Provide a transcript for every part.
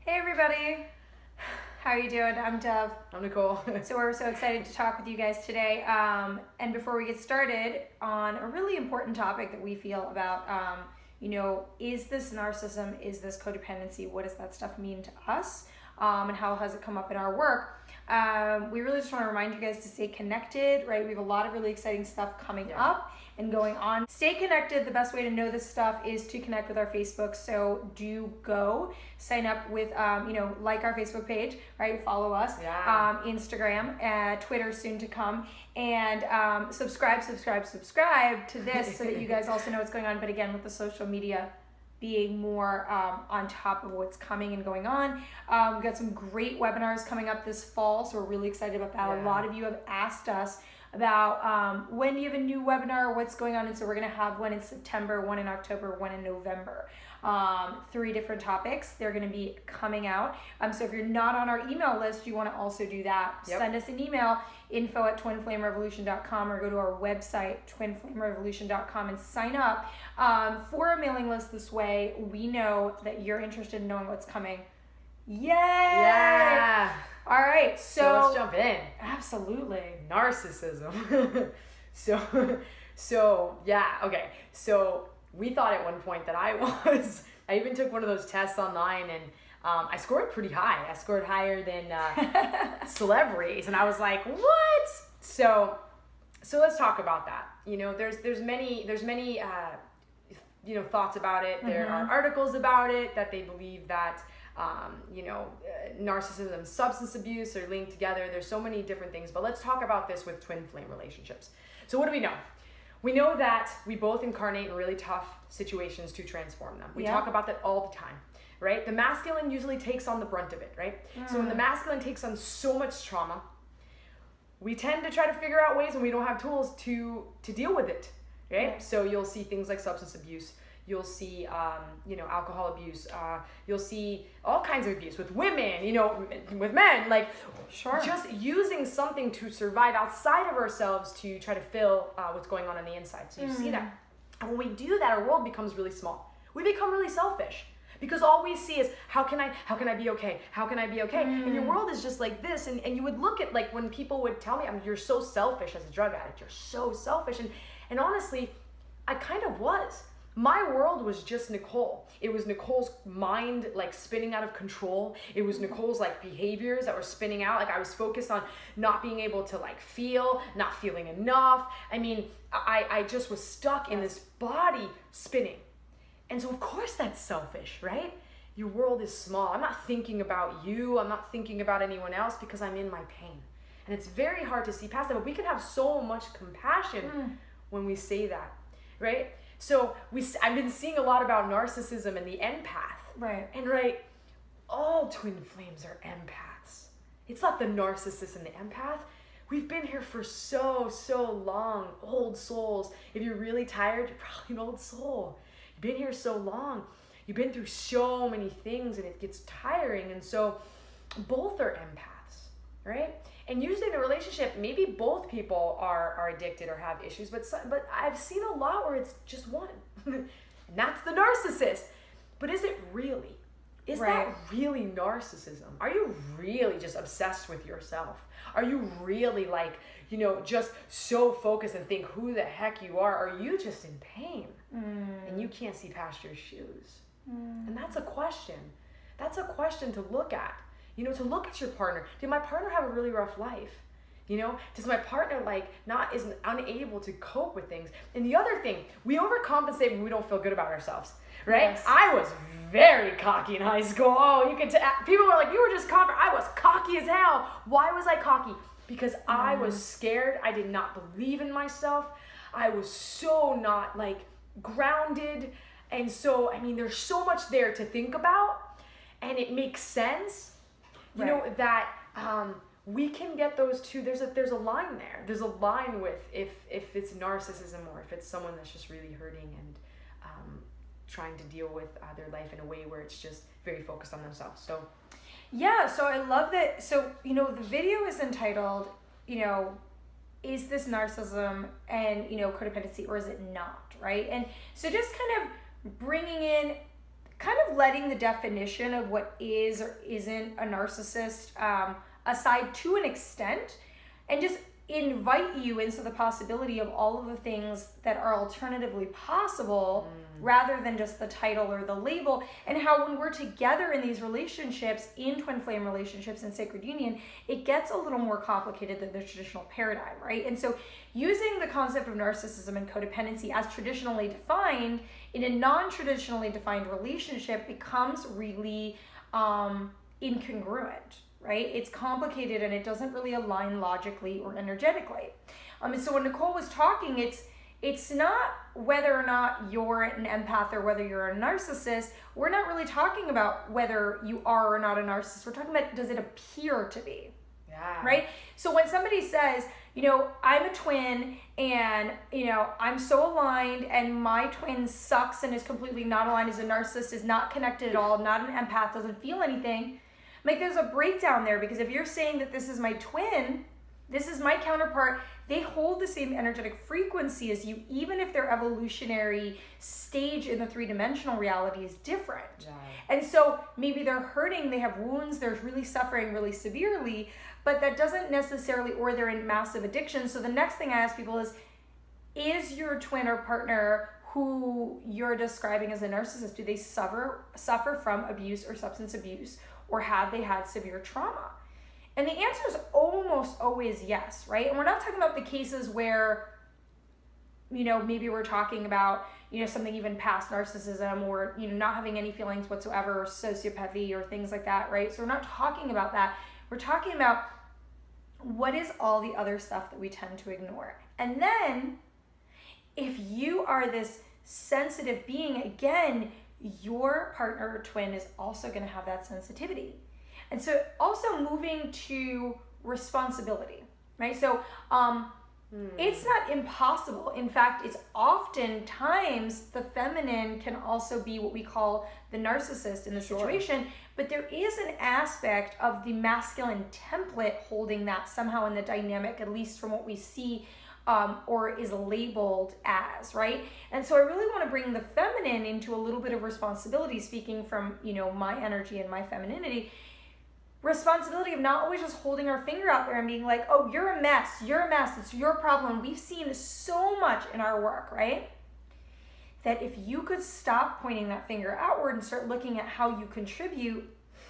Hey everybody, how are you doing? I'm Dove. I'm Nicole. So we're so excited to talk with you guys today. And before we get started on a really important topic that we feel about, is this narcissism? Is this codependency? What does that stuff mean to us? And how has it come up in our work? We really just want to remind you guys to stay connected, right? We have a lot of really exciting stuff coming up and going on. Stay connected. The best way to know this stuff is to connect with our Facebook. So do go sign up with, like our Facebook page, right? Follow us, Instagram, Twitter soon to come, and subscribe to this so that you guys also know what's going on. But again, with the social media being more on top of what's coming and going on. We've got some great webinars coming up this fall, so we're really excited about that. Yeah. A lot of you have asked us about when do you have a new webinar, what's going on, and so we're going to have one in September, one in October, one in November. 3 different topics. They're going to be coming out. So if you're not on our email list, you want to also do that. Yep. Send us an email, info@twinflamerevolution.com, or go to our website, twinflamerevolution.com, and sign up for a mailing list. This way we know that you're interested in knowing what's coming. Yay! Yeah. All right, So let's jump in. Absolutely. Narcissism. So we thought at one point that I even took one of those tests online, and I scored pretty high. I scored higher than celebrities, and I was like, what? So let's talk about that. There's many thoughts about it. There are articles about it that they believe that narcissism and substance abuse are linked together. There's so many different things, but let's talk about this with twin flame relationships. So what do we know? We know that we both incarnate in really tough situations to transform them. We talk about that all the time, right? The masculine usually takes on the brunt of it, right? So when the masculine takes on so much trauma, we tend to try to figure out ways when we don't have tools to deal with it, right? So you'll see things like substance abuse. You'll see, alcohol abuse. You'll see all kinds of abuse with women, with men, just using something to survive outside of ourselves to try to fill what's going on the inside. So you see that. And when we do that, our world becomes really small. We become really selfish because all we see is, how can I be okay? How can I be okay? And your world is just like this. And you would look at, when people would tell me, you're so selfish as a drug addict. You're so selfish. And honestly, I kind of was. My world was just Nicole. It was Nicole's mind spinning out of control. It was Nicole's behaviors that were spinning out. I was focused on not being able to feel, not feeling enough. I just was stuck in this body spinning. And so of course that's selfish, right? Your world is small. I'm not thinking about you. I'm not thinking about anyone else because I'm in my pain. And it's very hard to see past that, but we can have so much compassion when we say that, right? So I've been seeing a lot about narcissism and the empath. Right. And all twin flames are empaths. It's not the narcissist and the empath. We've been here for so long, old souls. If you're really tired, you're probably an old soul. You've been here so long. You've been through so many things and it gets tiring. And so both are empaths, right? And usually in a relationship, maybe both people are addicted or have issues, but I've seen a lot where it's just one. And that's the narcissist. But is it really? Is that really narcissism? Are you really just obsessed with yourself? Are you really just so focused and think who the heck you are? Are you just in pain and you can't see past your shoes? And that's a question. That's a question to look at. To look at your partner. Did my partner have a really rough life? Does my partner is unable to cope with things? And the other thing, we overcompensate when we don't feel good about ourselves, right? Yes. I was very cocky in high school. Oh, you could people were like, you were just cocky. I was cocky as hell. Why was I cocky? Because I was scared. I did not believe in myself. I was so not grounded. And so, there's so much there to think about, and it makes sense. That we can get those two. There's a line there. There's a line with if it's narcissism or if it's someone that's just really hurting and trying to deal with their life in a way where it's just very focused on themselves. So I love that. So the video is entitled, is this narcissism and codependency, or is it not, right? And so just kind of bringing in kind of letting the definition of what is or isn't a narcissist aside to an extent, and just invite you into the possibility of all of the things that are alternatively possible rather than just the title or the label, and how when we're together in these relationships, in twin flame relationships and sacred union, it gets a little more complicated than the traditional paradigm, right? And so using the concept of narcissism and codependency as traditionally defined in a non-traditionally defined relationship becomes really incongruent, right? It's complicated and it doesn't really align logically or energetically. And so when Nicole was talking, it's not whether or not you're an empath or whether you're a narcissist. We're not really talking about whether you are or not a narcissist. We're talking about, does it appear to be? Yeah. Right? So when somebody says, you know, I'm a twin and, you know, I'm so aligned and my twin sucks and is completely not aligned, is a narcissist, is not connected at all, not an empath, doesn't feel anything. Like, there's a breakdown there, because if you're saying that this is my twin, this is my counterpart, they hold the same energetic frequency as you, even if their evolutionary stage in the three-dimensional reality is different. Yeah. And so maybe they're hurting, they have wounds, they're really suffering really severely, but that doesn't necessarily, or they're in massive addiction. So the next thing I ask people is your twin or partner who you're describing as a narcissist, do they suffer from abuse or substance abuse? Or have they had severe trauma? And the answer is almost always yes, right? And we're not talking about the cases where, you know, maybe we're talking about, you know, something even past narcissism, or, you know, not having any feelings whatsoever, or sociopathy or things like that, right? So we're not talking about that. We're talking about what is all the other stuff that we tend to ignore. And then if you are this sensitive being, again, your partner or twin is also going to have that sensitivity. And so also moving to responsibility, right? So it's not impossible. In fact, it's oftentimes the feminine can also be what we call the narcissist in the situation, but there is an aspect of the masculine template holding that somehow in the dynamic, at least from what we see, or is labeled as, right? And so I really want to bring the feminine into a little bit of responsibility, speaking from, you know, my energy and my femininity, responsibility of not always just holding our finger out there and being like, oh, you're a mess, it's your problem. We've seen so much in our work, right? That if you could stop pointing that finger outward and start looking at how you contribute,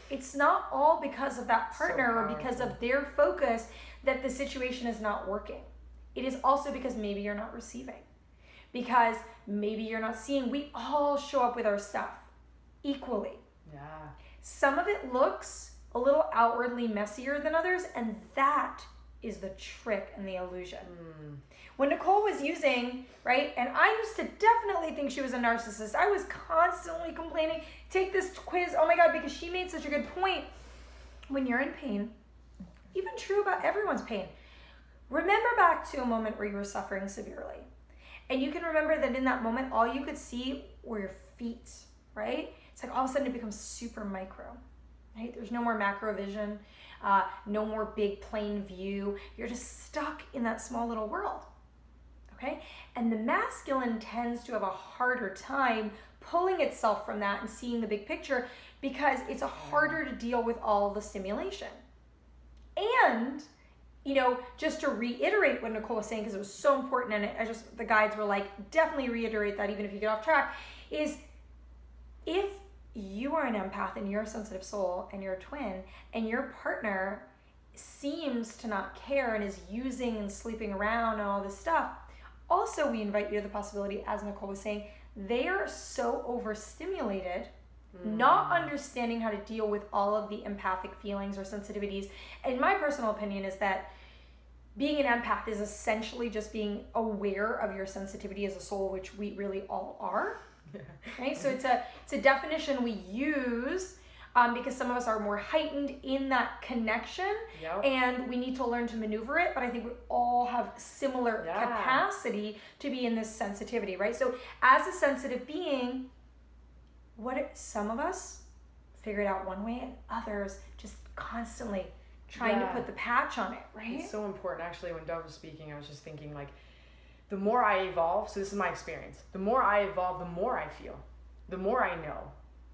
it's not all because of that partner or because of their focus that the situation is not working. It is also because maybe you're not receiving, because maybe you're not seeing. We all show up with our stuff equally. Yeah. Some of it looks a little outwardly messier than others, and that is the trick and the illusion. When Nicole was using, right, and I used to definitely think she was a narcissist. I was constantly complaining, take this quiz, oh my God, because she made such a good point. When you're in pain, even true about everyone's pain, remember back to a moment where you were suffering severely. And you can remember that in that moment, all you could see were your feet, right? It's like all of a sudden it becomes super micro, right? There's no more macro vision, no more big plain view. You're just stuck in that small little world, okay? And the masculine tends to have a harder time pulling itself from that and seeing the big picture, because it's harder to deal with all the stimulation. And you know, just to reiterate what Nicole was saying, because it was so important, and the guides were like, definitely reiterate that even if you get off track, is if you are an empath and you're a sensitive soul and you're a twin and your partner seems to not care and is using and sleeping around and all this stuff, also we invite you to the possibility, as Nicole was saying, they are so overstimulated, not understanding how to deal with all of the empathic feelings or sensitivities. And my personal opinion is that being an empath is essentially just being aware of your sensitivity as a soul, which we really all are. Right? So it's a definition we use because some of us are more heightened in that connection, and we need to learn to maneuver it. But I think we all have similar capacity to be in this sensitivity, right? So as a sensitive being, some of us figure it out one way, and others just constantly trying to put the patch on it, right? It's so important. Actually, when Dove was speaking, I was just thinking, like, the more I evolve, so this is my experience, the more I evolve, the more I feel, the more I know,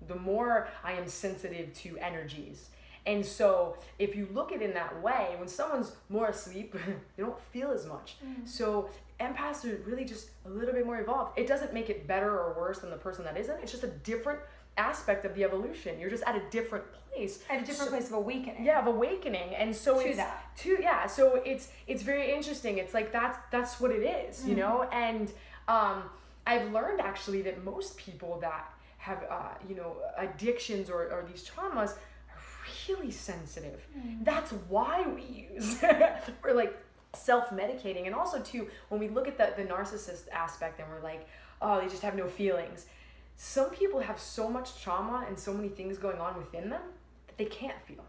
the more I am sensitive to energies. And so if you look at it in that way, when someone's more asleep, they don't feel as much. So empaths are really just a little bit more evolved. It doesn't make it better or worse than the person that isn't. It's just a different aspect of the evolution. You're just at a different place. At a different place of awakening. Yeah, of awakening. And so so it's very interesting. It's like that's what it is, you know? And I've learned actually that most people that have addictions or these traumas are really sensitive. That's why we use we're like self-medicating. And also too, when we look at the narcissist aspect and we're like, oh, they just have no feelings. Some people have so much trauma and so many things going on within them that they can't feel.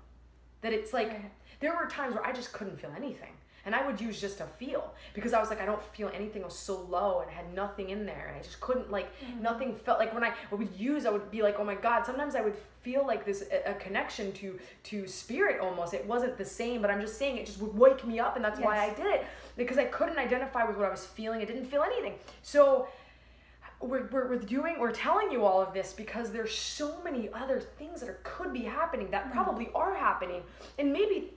That it's like, there were times where I just couldn't feel anything. And I would use just to feel, because I was like, I don't feel anything. I was so low and had nothing in there. And I just couldn't, like, nothing felt like when I would use, I would be like, oh my God. Sometimes I would feel like this, a connection to spirit almost. It wasn't the same, but I'm just saying it just would wake me up. And that's why I did it, because I couldn't identify with what I was feeling. I didn't feel anything. So we're telling you all of this because there's so many other things that could be happening that probably are happening. And maybe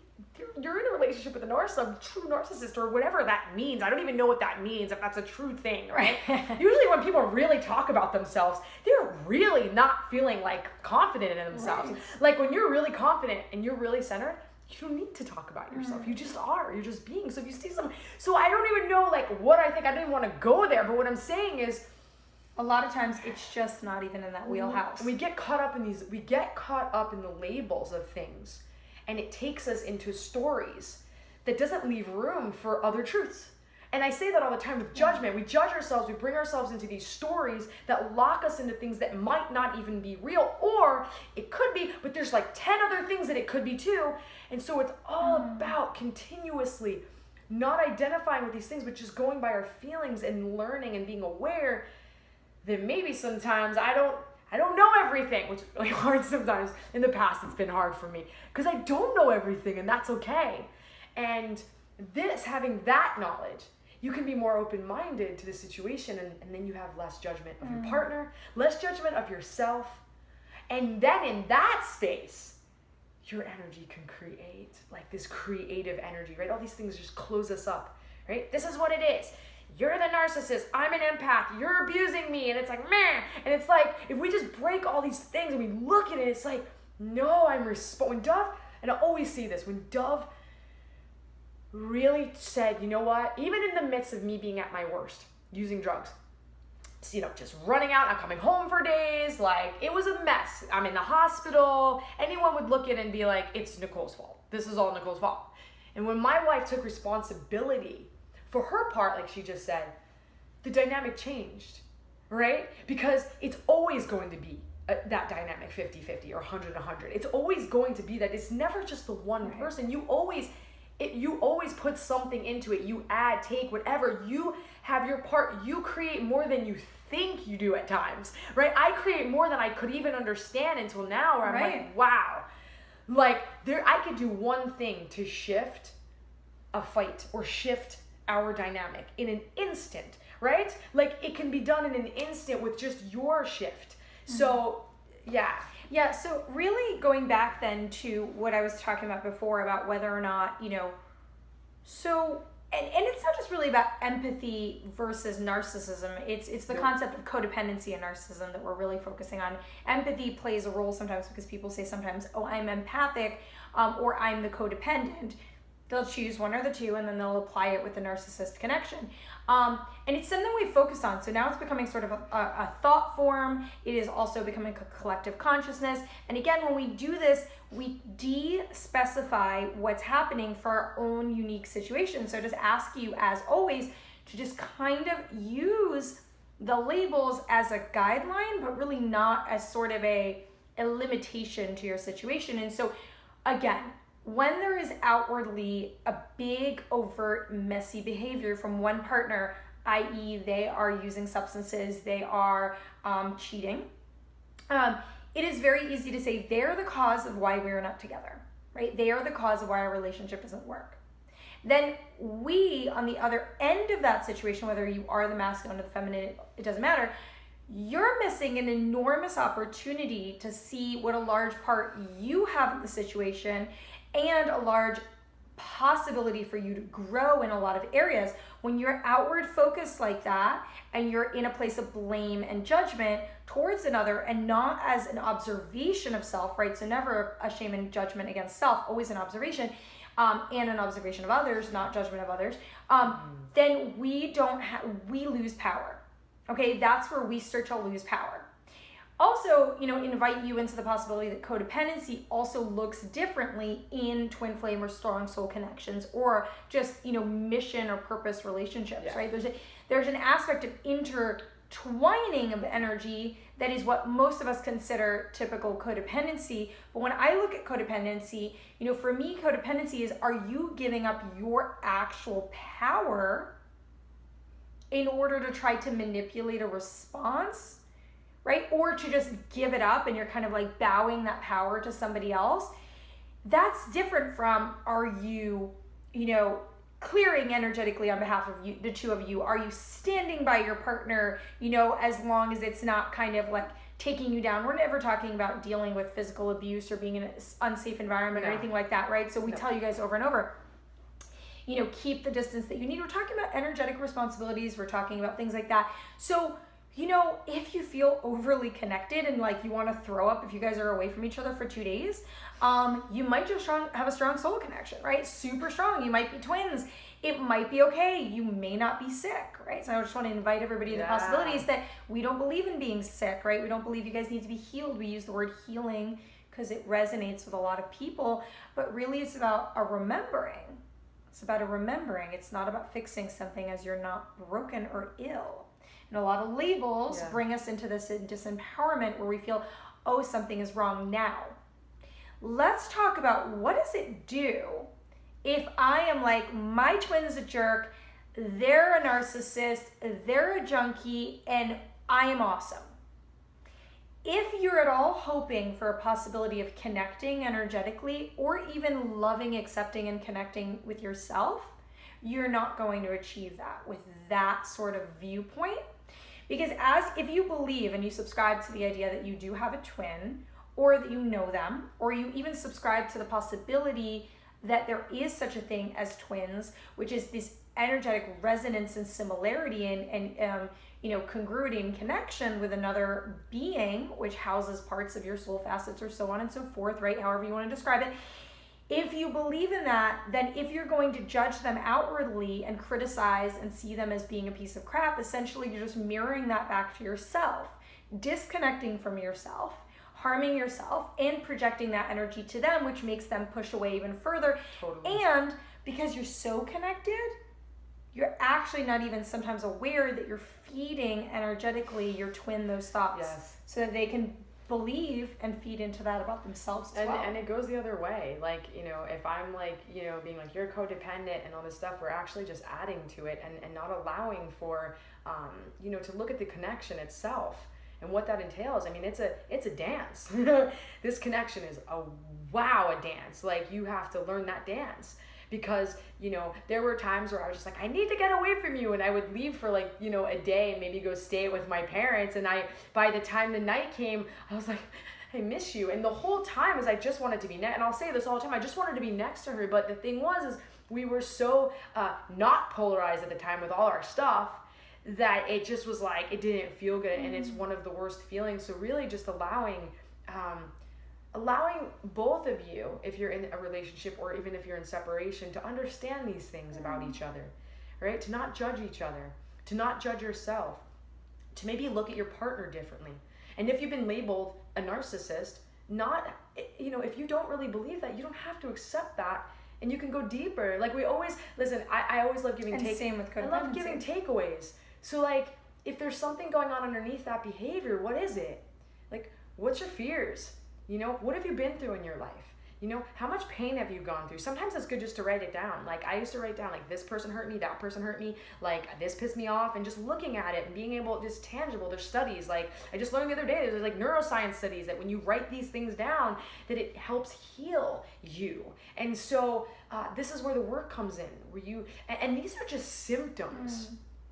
you're in a relationship with a true narcissist, or whatever that means. I don't even know what that means, if that's a true thing, right? Usually when people really talk about themselves, they're really not feeling like confident in themselves. Like when you're really confident and you're really centered, you don't need to talk about yourself. You just are. You're just being. So if you see so I don't even know like what I think. I don't even want to go there. But what I'm saying is, a lot of times it's just not even in that wheelhouse. We get caught up in the labels of things, and it takes us into stories that doesn't leave room for other truths. And I say that all the time with judgment. We judge ourselves, we bring ourselves into these stories that lock us into things that might not even be real, or it could be, but there's like 10 other things that it could be too. And so it's all about continuously not identifying with these things, but just going by our feelings and learning and being aware that maybe sometimes I don't know everything, which is really hard sometimes. In the past, it's been hard for me because I don't know everything, and that's okay. And having that knowledge, you can be more open-minded to the situation, and then you have less judgment of your partner, less judgment of yourself. And then in that space, your energy can create like this creative energy, right? All these things just close us up, right? This is what it is. You're the narcissist, I'm an empath, you're abusing me, and it's like, meh. And it's like, if we just break all these things and we look at it, it's like, no, when Dove, and I always see this, when Dove really said, you know what, even in the midst of me being at my worst, using drugs, just running out, not coming home for days, like, it was a mess. I'm in the hospital. Anyone would look at it and be like, it's Nicole's fault. This is all Nicole's fault. And when my wife took responsibility for her part, like she just said, the dynamic changed, right? Because it's always going to be that dynamic 50-50 or 100-100. It's always going to be that. It's never just the one person. You always put something into it. You add, take, whatever. You have your part. You create more than you think you do at times, right? I create more than I could even understand until now, where I'm like, wow. Like, I could do one thing to shift a fight or shift our dynamic in an instant, right? Like, it can be done in an instant with just your shift. So, yeah. So really going back then to what I was talking about before about whether or not, so, and it's not just really about empathy versus narcissism. It's the concept of codependency and narcissism that we're really focusing on. Empathy plays a role sometimes because people say sometimes, oh, I'm empathic, or I'm the codependent. They'll choose one or the two, and then they'll apply it with the narcissist connection. And it's something we've focused on. So now it's becoming sort of a thought form. It is also becoming a collective consciousness. And again, when we do this, we de-specify what's happening for our own unique situation. So just ask you, as always, to just kind of use the labels as a guideline, but really not as sort of a limitation to your situation. And so, again, when there is outwardly a big, overt, messy behavior from one partner, i.e. they are using substances, they are cheating, it is very easy to say they're the cause of why we're not together, right? They are the cause of why our relationship doesn't work. Then we, on the other end of that situation, whether you are the masculine or the feminine, it doesn't matter, you're missing an enormous opportunity to see what a large part you have in the situation and a large possibility for you to grow in a lot of areas. When you're outward focused like that and you're in a place of blame and judgment towards another and not as an observation of self, right? So never a shame and judgment against self, always an observation, and an observation of others, not judgment of others, then we lose power. Okay, that's where we start to lose power. Also, invite you into the possibility that codependency also looks differently in twin flame or strong soul connections, or just, mission or purpose relationships, right? There's an aspect of intertwining of energy that is what most of us consider typical codependency. But when I look at codependency, for me, codependency is, are you giving up your actual power in order to try to manipulate a response, right? Or to just give it up and you're kind of like bowing that power to somebody else. That's different from, are you, clearing energetically on behalf of you, the two of you? Are you standing by your partner, as long as it's not kind of like taking you down? We're never talking about dealing with physical abuse or being in an unsafe environment or anything like that, right? So we tell you guys over and over, keep the distance that you need. We're talking about energetic responsibilities. We're talking about things like that. So, if you feel overly connected and like you want to throw up if you guys are away from each other for 2 days, you might just have a strong soul connection, right? Super strong. You might be twins. It might be okay. You may not be sick, right? So I just want to invite everybody to the possibilities that we don't believe in being sick, right? We don't believe you guys need to be healed. We use the word healing because it resonates with a lot of people, but really it's about a remembering. It's about a remembering. It's not about fixing something as you're not broken or ill. And a lot of labels bring us into this disempowerment where we feel, oh, something is wrong now. Let's talk about, what does it do if I am like, my twin's a jerk, they're a narcissist, they're a junkie, and I am awesome? If you're at all hoping for a possibility of connecting energetically or even loving, accepting, and connecting with yourself, you're not going to achieve that with that sort of viewpoint. Because if you believe and you subscribe to the idea that you do have a twin, or that you know them, or you even subscribe to the possibility that there is such a thing as twins, which is this energetic resonance and similarity and congruity and connection with another being, which houses parts of your soul facets or so on and so forth, right? However you want to describe it. If you believe in that, then if you're going to judge them outwardly and criticize and see them as being a piece of crap, essentially you're just mirroring that back to yourself, disconnecting from yourself, harming yourself, and projecting that energy to them, which makes them push away even further. Totally. And because you're so connected, you're actually not even sometimes aware that you're feeding energetically your twin those thoughts, so that they can believe and feed into that about themselves as well. And it goes the other way. Like, if I'm like, being like, you're codependent and all this stuff, we're actually just adding to it and not allowing for, to look at the connection itself and what that entails. I mean, it's a dance. This connection is a dance. Like, you have to learn that dance. Because, there were times where I was just like, I need to get away from you. And I would leave for like, a day and maybe go stay with my parents. And by the time the night came, I was like, I miss you. And the whole time is I just wanted to be and I'll say this all the time, I just wanted to be next to her. But the thing is we were so not polarized at the time with all our stuff that it just was like, it didn't feel good. And it's one of the worst feelings. So really just allowing both of you, if you're in a relationship or even if you're in separation, to understand these things about each other, right? To not judge each other, to not judge yourself, to maybe look at your partner differently. And if you've been labeled a narcissist, if you don't really believe that, you don't have to accept that, and you can go deeper. Like, we always, listen, I always love giving same with codependency. I love giving takeaways. So like, if there's something going on underneath that behavior, what is it? Like, what's your fears? What have you been through in your life? How much pain have you gone through? Sometimes it's good just to write it down. Like, I used to write down, like, this person hurt me, that person hurt me, like, this pissed me off, and just looking at it and being able, just tangible. There's studies, like, I just learned the other day, there's like neuroscience studies that when you write these things down, that it helps heal you. And so this is where the work comes in, where and these are just symptoms.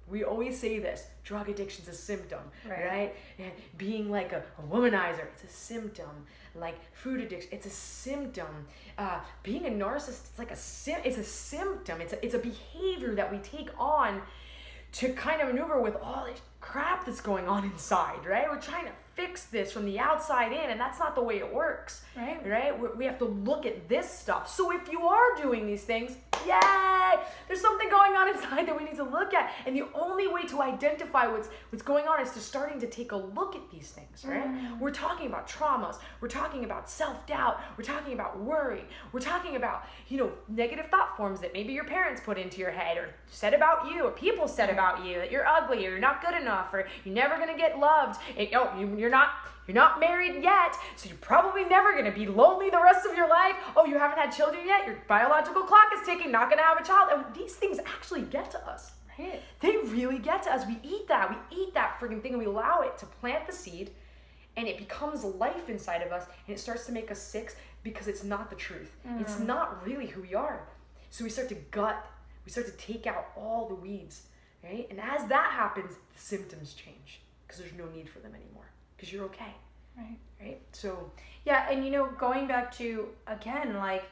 We always say this, drug addiction's a symptom, right? And being like a womanizer, it's a symptom. Like food addiction, it's a symptom. Being a narcissist, it's like it's a symptom. It's a behavior that we take on to kind of maneuver with all this crap that's going on inside, right? We're trying to fix this from the outside in, and that's not the way it works, right? We have to look at this stuff. So if you are doing these things, yay! There's something going on inside that we need to look at, and the only way to identify what's going on is to starting to take a look at these things, right? We're talking about traumas, we're talking about self-doubt, we're talking about worry, we're talking about, negative thought forms that maybe your parents put into your head or said about you, or people said about you, that you're ugly or you're not good enough or you're never gonna get loved. You're not married yet, so you're probably never gonna be lonely the rest of your life. Oh, you haven't had children yet? Your biological clock is ticking, not gonna have a child. And these things actually get to us. Right? They really get to us. We eat that freaking thing, and we allow it to plant the seed, and it becomes life inside of us, and it starts to make us sick because it's not the truth. It's not really who we are. So we start to we start to take out all the weeds, right? And as that happens, the symptoms change because there's no need for them anymore because you're okay. Right? So, yeah, and going back to, again, like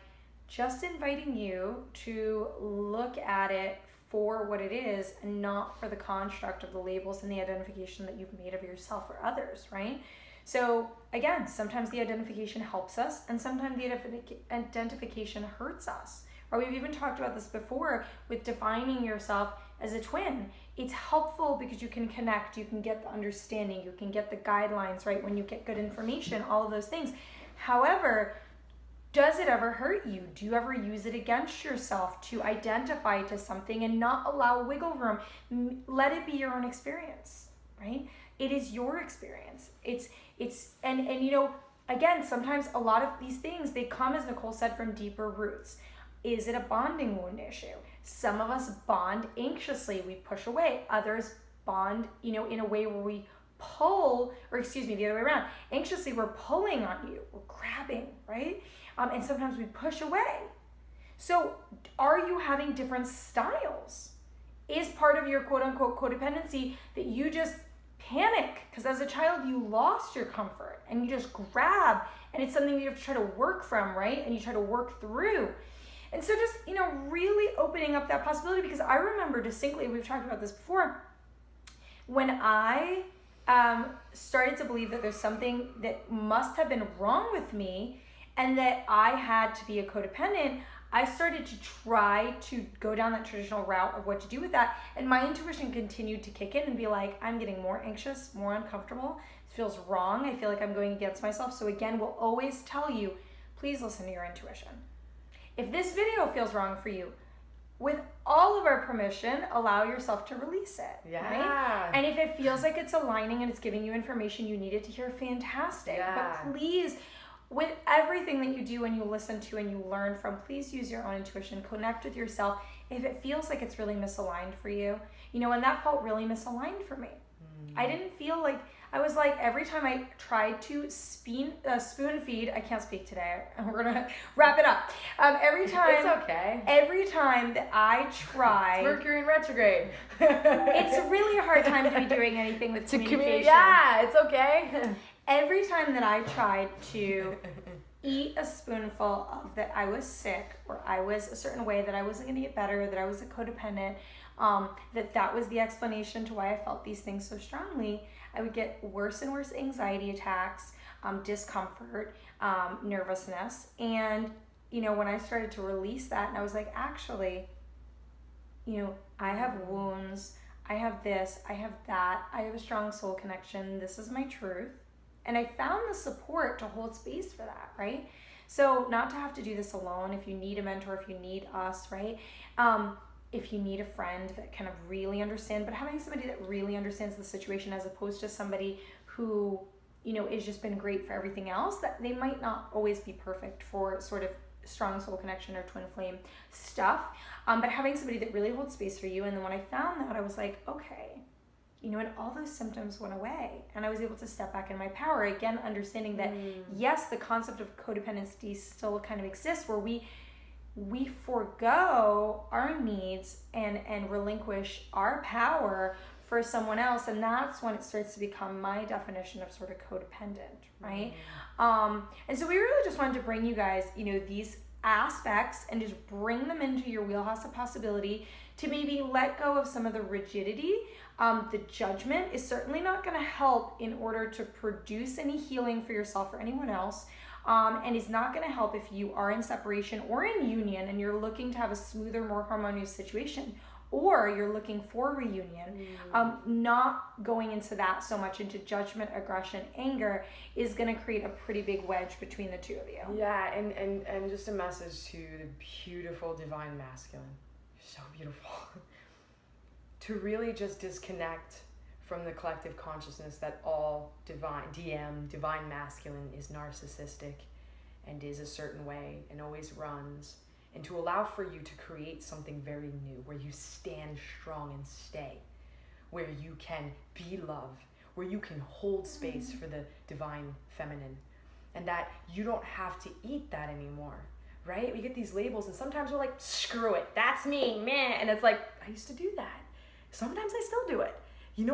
just inviting you to look at it for what it is and not for the construct of the labels and the identification that you've made of yourself or others, right? So again, sometimes the identification helps us and sometimes the identification hurts us. Or we've even talked about this before with defining yourself as a twin. It's helpful because you can connect, you can get the understanding, you can get the guidelines, right? When you get good information, all of those things. However, does it ever hurt you? Do you ever use it against yourself to identify to something and not allow wiggle room? Let it be your own experience, right? It is your experience. And again, sometimes a lot of these things, they come, as Nicole said, from deeper roots. Is it a bonding wound issue? Some of us bond anxiously, we push away. Others bond, in a way where we pull, the other way around. Anxiously, we're pulling on you, we're grabbing, right? And sometimes we push away. So are you having different styles? Is part of your quote unquote codependency that you just panic because as a child you lost your comfort and you just grab, and it's something you have to try to work from, right? And you try to work through. And so just, really opening up that possibility, because I remember distinctly, we've talked about this before, when I started to believe that there's something that must have been wrong with me and that I had to be a codependent, I started to try to go down that traditional route of what to do with that. And my intuition continued to kick in and be like, I'm getting more anxious, more uncomfortable. It feels wrong. I feel like I'm going against myself. So again, we'll always tell you, please listen to your intuition. If this video feels wrong for you, with all of our permission, allow yourself to release it. Yeah. Right? And if it feels like it's aligning and it's giving you information you needed to hear, fantastic. Yeah. But please, with everything that you do and you listen to and you learn from, please use your own intuition, connect with yourself. If it feels like it's really misaligned for you, and that felt really misaligned for me. I didn't feel like, I was like, every time I tried to spoon feed, I can't speak today, we're gonna wrap it up. Every time that I tried, it's Mercury in retrograde. It's a really hard time to be doing anything with communication. Yeah, it's okay. Every time that I tried to eat a spoonful of that I was sick, or I was a certain way, that I wasn't gonna get better, that I was a codependent, that was the explanation to why I felt these things so strongly, I would get worse and worse anxiety attacks, discomfort, nervousness. And, when I started to release that, and I was like, actually, I have wounds, I have this, I have that, I have a strong soul connection, this is my truth. And I found the support to hold space for that, right? So not to have to do this alone. If you need a mentor, if you need us, right? If you need a friend that kind of really understands, but having somebody that really understands the situation, as opposed to somebody who, has just been great for everything else, that they might not always be perfect for sort of strong soul connection or twin flame stuff. But having somebody that really holds space for you. And then when I found that, I was like, okay, and all those symptoms went away, and I was able to step back in my power again, understanding that yes, the concept of codependency still kind of exists, where we we forego our needs and relinquish our power for someone else, and that's when it starts to become my definition of sort of codependent, right? And so we really just wanted to bring you guys, these aspects and just bring them into your wheelhouse of possibility to maybe let go of some of the rigidity. The judgment is certainly not going to help in order to produce any healing for yourself or anyone else. And is not going to help if you are in separation or in union and you're looking to have a smoother, more harmonious situation, or you're looking for reunion. Not going into that so much into judgment, aggression, anger is going to create a pretty big wedge between the two of you. Yeah, and just a message to the beautiful divine masculine. You're so beautiful. To really just disconnect from the collective consciousness that all divine masculine is narcissistic and is a certain way and always runs, and to allow for you to create something very new where you stand strong and stay, where you can be love, where you can hold space for the divine feminine, and that you don't have to eat that anymore, right? We get these labels and sometimes we're like, screw it, that's me, man. And it's like, I used to do that. Sometimes I still do it.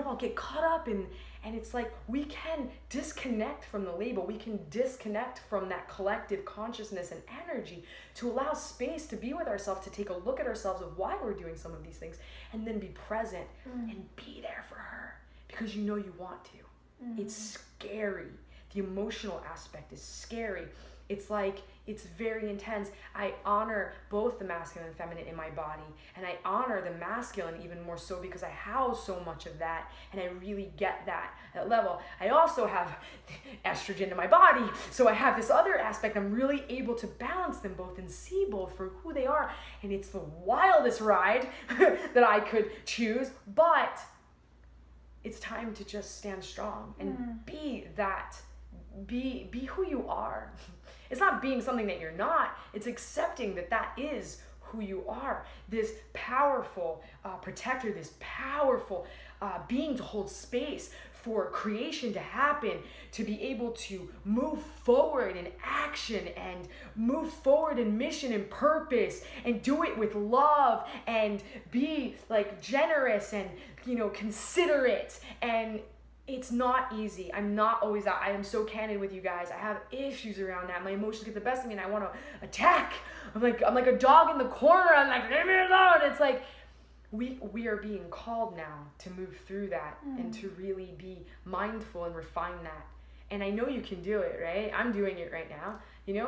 I'll get caught up in, and it's like we can disconnect from the label. We can disconnect from that collective consciousness and energy to allow space to be with ourselves, to take a look at ourselves of why we're doing some of these things, and then be present and be there for her because you want to. It's scary. The emotional aspect is scary. It's like, it's very intense. I honor both the masculine and feminine in my body, and I honor the masculine even more so because I house so much of that, and I really get that level. I also have estrogen in my body, so I have this other aspect. I'm really able to balance them both and see both for who they are, and it's the wildest ride that I could choose, but it's time to just stand strong and be that. Be who you are. It's not being something that you're not. It's accepting that that is who you are. This powerful protector, this powerful being to hold space for creation to happen, to be able to move forward in action and move forward in mission and purpose and do it with love and be like generous and, considerate. And it's not easy. I'm not always that. I am so candid with you guys. I have issues around that. My emotions get the best of me and I want to attack. I'm like a dog in the corner. I'm like, leave me alone. It's like we are being called now to move through that and to really be mindful and refine that. And I know you can do it, right? I'm doing it right now.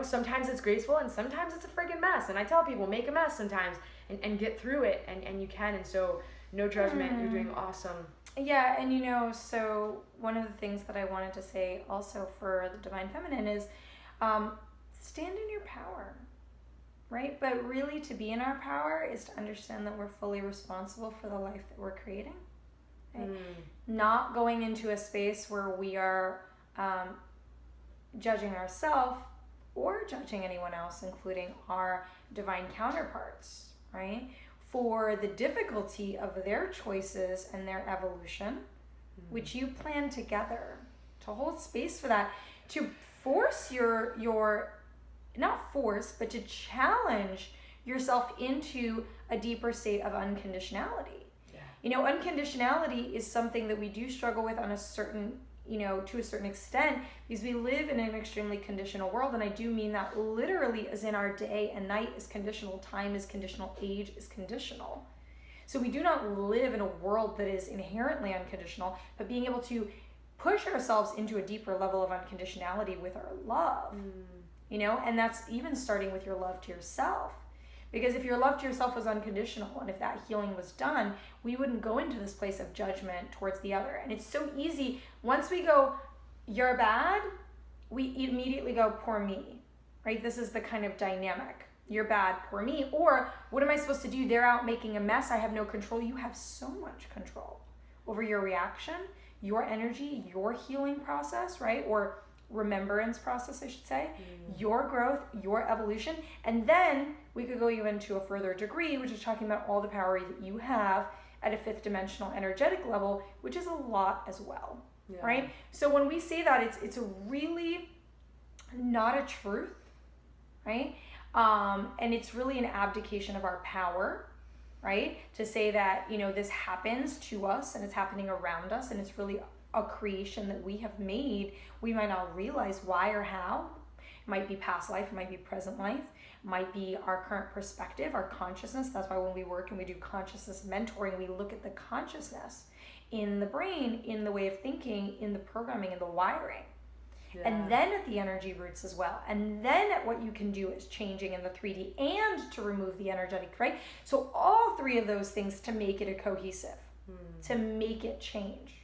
Sometimes it's graceful and sometimes it's a friggin' mess. And I tell people, make a mess sometimes and get through it. And you can. And so no judgment. You're doing awesome. Yeah, and so one of the things that I wanted to say also for the divine feminine is stand in your power, right? But really to be in our power is to understand that we're fully responsible for the life that we're creating, right? Not going into a space where we are judging ourselves or judging anyone else, including our divine counterparts, right? For the difficulty of their choices and their evolution, which you plan together, to hold space for that, to force not force, but to challenge yourself into a deeper state of unconditionality. Yeah. Unconditionality is something that we do struggle with on a certain, to a certain extent, because we live in an extremely conditional world. And I do mean that literally, as in our day and night is conditional, time is conditional, age is conditional. So we do not live in a world that is inherently unconditional, but being able to push ourselves into a deeper level of unconditionality with our love, and that's even starting with your love to yourself. Because if your love to yourself was unconditional and if that healing was done, we wouldn't go into this place of judgment towards the other. And it's so easy. Once we go, you're bad, we immediately go, poor me, right? This is the kind of dynamic. You're bad, poor me. Or what am I supposed to do? They're out making a mess. I have no control. You have so much control over your reaction, your energy, your healing process, right? Or remembrance process, I should say, your growth, your evolution. And then we could go even to a further degree, which is talking about all the power that you have at a fifth dimensional energetic level, which is a lot as well, right? So when we say that, it's really not a truth, right? And it's really an abdication of our power, right? To say that, this happens to us and it's happening around us and it's really a creation that we have made. We might not realize why or how. It might be past life, it might be present life, it might be our current perspective, our consciousness. That's why when we work and we do consciousness mentoring, we look at the consciousness in the brain, in the way of thinking, in the programming, in the wiring. Yeah. And then at the energy roots as well. And then at what you can do is changing in the 3D and to remove the energetic, right? So all three of those things to make it a cohesive, to make it change,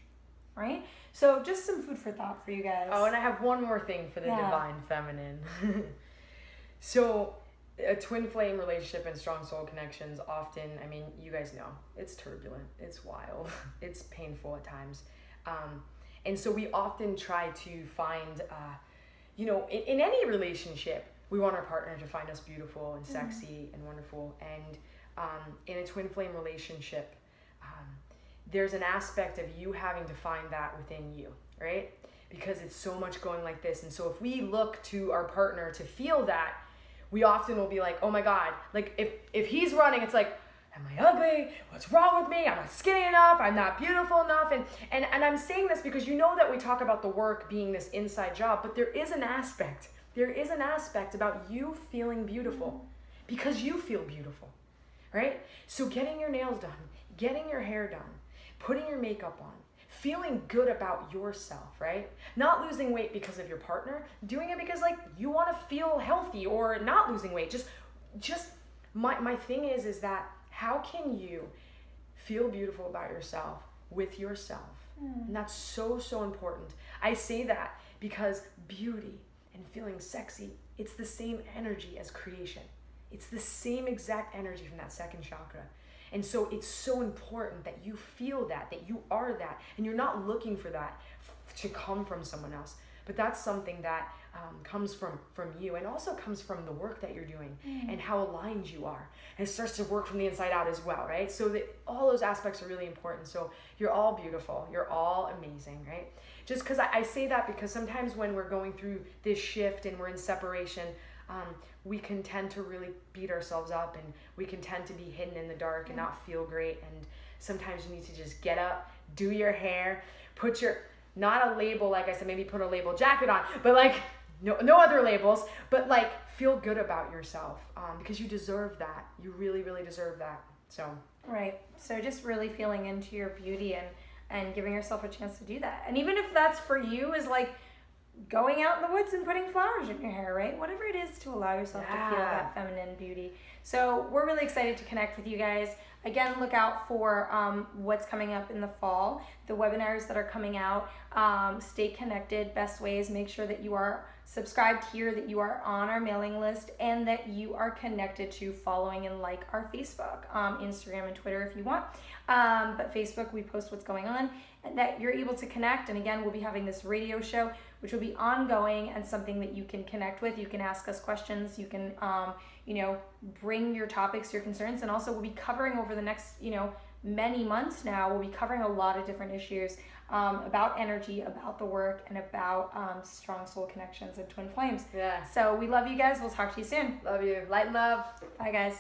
right? So just some food for thought for you guys. Oh, and I have one more thing for the divine feminine. So a twin flame relationship and strong soul connections often, you guys know, it's turbulent, it's wild, it's painful at times. And so we often try to find, in any relationship, we want our partner to find us beautiful and sexy and wonderful. And in a twin flame relationship, there's an aspect of you having to find that within you, right? Because it's so much going like this. And so if we look to our partner to feel that, we often will be like, oh my God, like if he's running, it's like, am I ugly? What's wrong with me? I'm not skinny enough. I'm not beautiful enough. And I'm saying this because that we talk about the work being this inside job, but there is an aspect about you feeling beautiful because you feel beautiful, right? So getting your nails done, getting your hair done, putting your makeup on, feeling good about yourself, right? Not losing weight because of your partner, doing it because you want to feel healthy or not losing weight. Just my thing is that how can you feel beautiful about yourself with yourself? And that's so, so important. I say that because beauty and feeling sexy, it's the same energy as creation. It's the same exact energy from that second chakra. And so it's so important that you feel that you are that, and you're not looking for that to come from someone else. But that's something that comes from you, and also comes from the work that you're doing and how aligned you are. And it starts to work from the inside out as well, right? So that all those aspects are really important. So you're all beautiful. You're all amazing, right? Just because I say that because sometimes when we're going through this shift and we're in separation, we can tend to really beat ourselves up, and we can tend to be hidden in the dark and not feel great. And sometimes you need to just get up, do your hair, put your, not a label, like I said, maybe put a label jacket on, but no other labels, but feel good about yourself, because you deserve that. You really, really deserve that. So. Right. So just really feeling into your beauty and giving yourself a chance to do that. And even if that's for you is going out in the woods and putting flowers in your hair, right? Whatever it is to allow yourself to feel that feminine beauty. So we're really excited to connect with you guys. Again, look out for what's coming up in the fall, the webinars that are coming out. Stay connected. Best way is make sure that you are subscribed here, that you are on our mailing list, and that you are connected to following and our Facebook, Instagram and Twitter if you want. But Facebook, we post what's going on, and that you're able to connect. And again, we'll be having this radio show, which will be ongoing and something that you can connect with. You can ask us questions. You can, bring your topics, your concerns, and also we'll be covering over the next, many months now, we'll be covering a lot of different issues about energy, about the work, and about strong soul connections and twin flames. Yeah. So we love you guys. We'll talk to you soon. Love you. Light and love. Bye, guys.